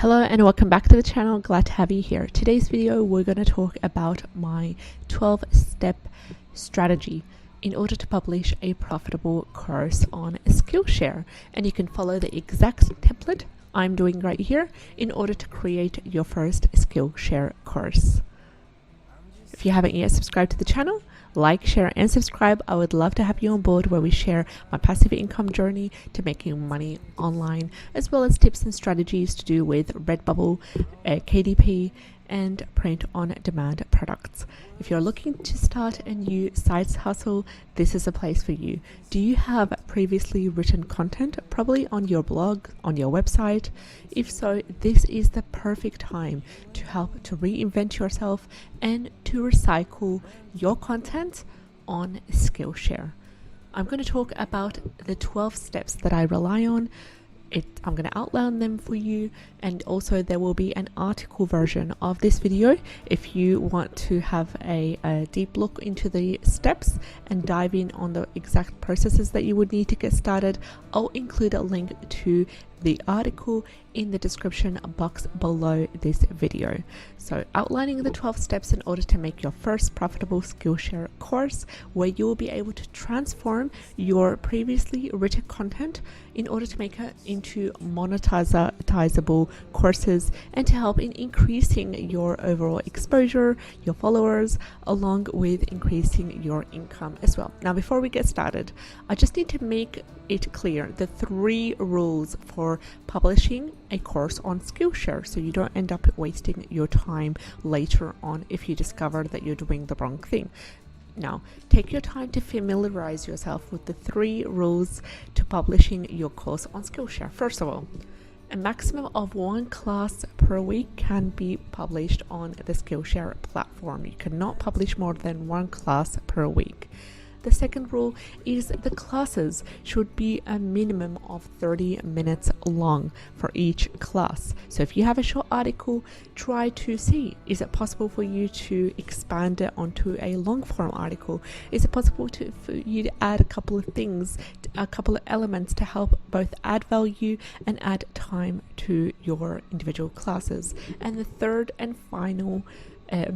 Hello and welcome back to the channel. Glad to have you here. Today's video we're going to talk about my 12-step strategy in order to publish a profitable course on Skillshare, and you can follow the exact template I'm doing right here in order to create your first Skillshare course. If you haven't yet subscribed to the channel, like, share and subscribe. I would love to have you on board where we share my passive income journey to making money online, as well as tips and strategies to do with Redbubble, KDP and print on demand products. If you're looking to start a new side hustle, this is a place for you. Do you have previously written content, probably on your blog, on your website? If so, this is the perfect time to help to reinvent yourself and to recycle your content on Skillshare. I'm going to talk about the 12 steps that I rely on. I'm going to outline them for you, and also there will be an article version of this video if you want to have a deep look into the steps and dive in on the exact processes that you would need to get started. I'll include a link to the article in the description box below this video. So outlining the 12 steps in order to make your first profitable Skillshare course, where you will be able to transform your previously written content in order to make it into monetizable courses and to help in increasing your overall exposure, your followers, along with increasing your income as well. Now, before we get started, I just need to make it clear the 3 rules for publishing a course on Skillshare, so you don't end up wasting your time later on if you discover that you're doing the wrong thing. Now, take your time to familiarize yourself with the 3 rules to publishing your course on Skillshare. First of all, a maximum of 1 class per week can be published on the Skillshare platform. You cannot publish more than 1 class per week. The second rule is the classes should be a minimum of 30 minutes long for each class. So if you have a short article, try to see, is it possible for you to expand it onto a long form article? Is it possible for you to add a couple of things, a couple of elements to help both add value and add time to your individual classes? And the third and final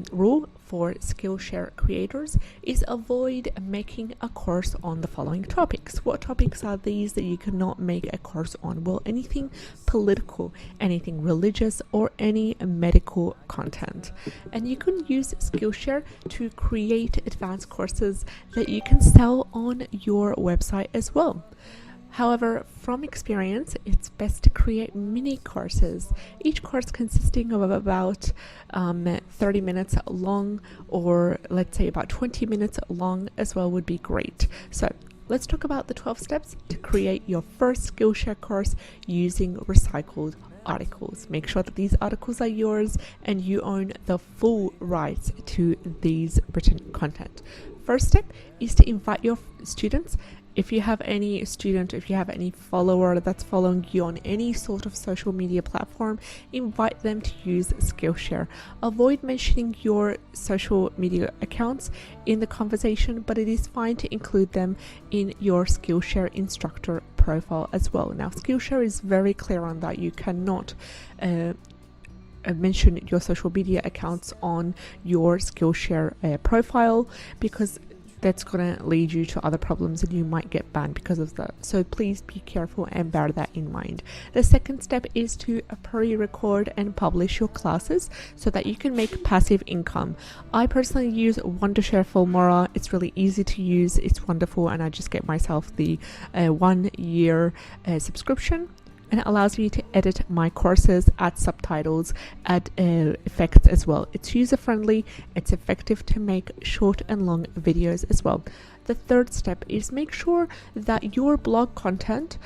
rule for Skillshare creators is avoid making a course on the following topics. What topics are these that you cannot make a course on? Well, anything political, anything religious, or any medical content. And you can use Skillshare to create advanced courses that you can sell on your website as well. However, from experience, it's best to create mini courses, each course consisting of about 30 minutes long, or let's say about 20 minutes long as well would be great. So let's talk about the 12 steps to create your first Skillshare course using recycled articles. Make sure that these articles are yours and you own the full rights to these written content. First step is to invite your students. If you have any student, if you have any follower that's following you on any sort of social media platform, invite them to use Skillshare. Avoid mentioning your social media accounts in the conversation, but it is fine to include them in your Skillshare instructor profile as well. Now, Skillshare is very clear on that. You cannot mention your social media accounts on your Skillshare profile, because that's going to lead you to other problems and you might get banned because of that. So please be careful and bear that in mind. The second step is to pre-record and publish your classes so that you can make passive income. I personally use Wondershare Filmora. It's really easy to use. It's wonderful, and I just get myself the 1-year subscription. And it allows me to edit my courses, add subtitles, add effects as well. It's user-friendly, it's effective to make short and long videos as well. The third step is make sure that your blog content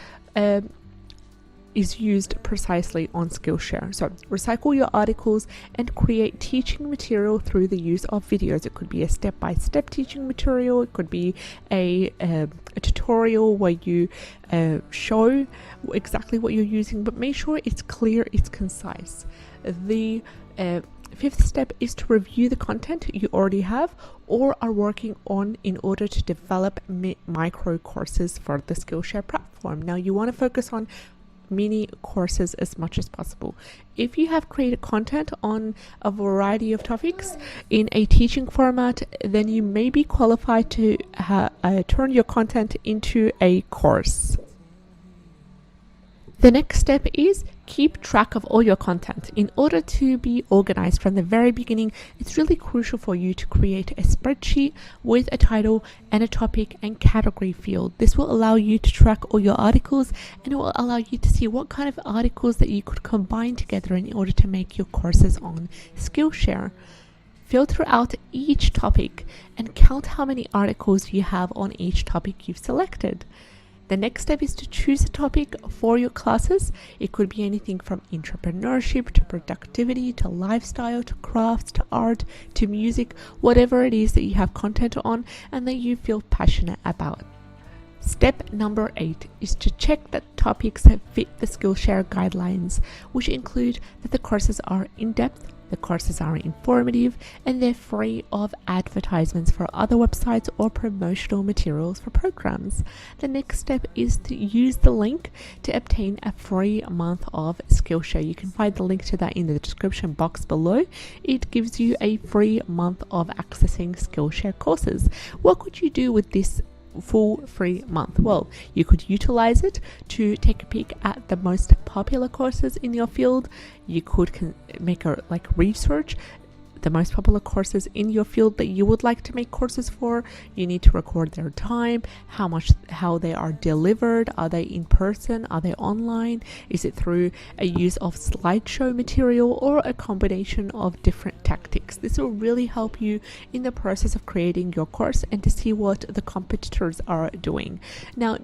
is used precisely on Skillshare. So recycle your articles and create teaching material through the use of videos. It could be a step-by-step teaching material. It could be a tutorial where you show exactly what you're using, but make sure it's clear, it's concise. The fifth step is to review the content you already have or are working on in order to develop micro courses for the Skillshare platform. Now, you want to focus on mini courses as much as possible. If you have created content on a variety of topics in a teaching format, then you may be qualified to turn your content into a course. The next step is keep track of all your content. In order to be organized from the very beginning, it's really crucial for you to create a spreadsheet with a title and a topic and category field. This will allow you to track all your articles, and it will allow you to see what kind of articles that you could combine together in order to make your courses on Skillshare. Filter out each topic and count how many articles you have on each topic you've selected. The next step is to choose a topic for your classes. It could be anything from entrepreneurship to productivity to lifestyle to crafts to art to music, whatever it is that you have content on and that you feel passionate about. Step number 8 is to check that topics fit the Skillshare guidelines, which include that the courses are in-depth, the courses are informative, and they're free of advertisements for other websites or promotional materials for programs. The next step is to use the link to obtain a free month of Skillshare. You can find the link to that in the description box below. It gives you a free month of accessing Skillshare courses. What could you do with this full free month? Well, you could utilize it to take a peek at the most popular courses in your field. You could make a research the most popular courses in your field that you would like to make courses for. You need to record their time, how they are delivered. Are they in person? Are they online? Is it through a use of slideshow material or a combination of different tactics? This will really help you in the process of creating your course and to see what the competitors are doing. Now,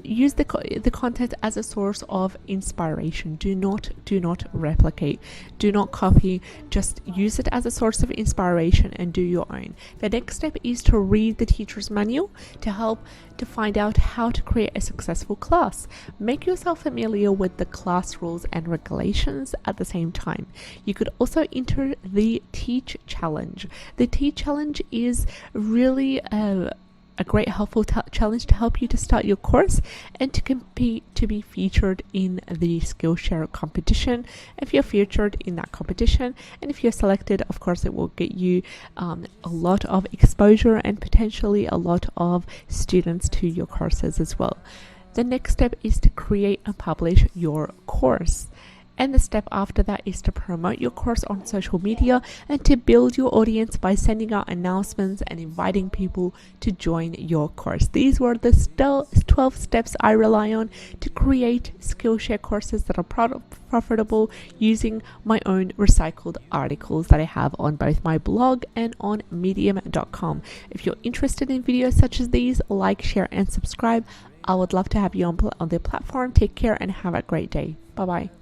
use the content as a source of inspiration. Do not replicate, do not copy, just use it as a source of inspiration and do your own. The next step is to read the teacher's manual to help to find out how to create a successful class. Make yourself familiar with the class rules and regulations at the same time. You could also enter the Teach Challenge. The Teach Challenge is really a great helpful challenge to help you to start your course and to compete to be featured in the Skillshare competition. If you're featured in that competition and if you're selected, of course it will get you a lot of exposure and potentially a lot of students to your courses as well. The next step is to create and publish your course. And the step after that is to promote your course on social media and to build your audience by sending out announcements and inviting people to join your course. These were the 12 steps I rely on to create Skillshare courses that are profitable using my own recycled articles that I have on both my blog and on medium.com. If you're interested in videos such as these, like, share, and subscribe. I would love to have you on the platform. Take care and have a great day. Bye-bye.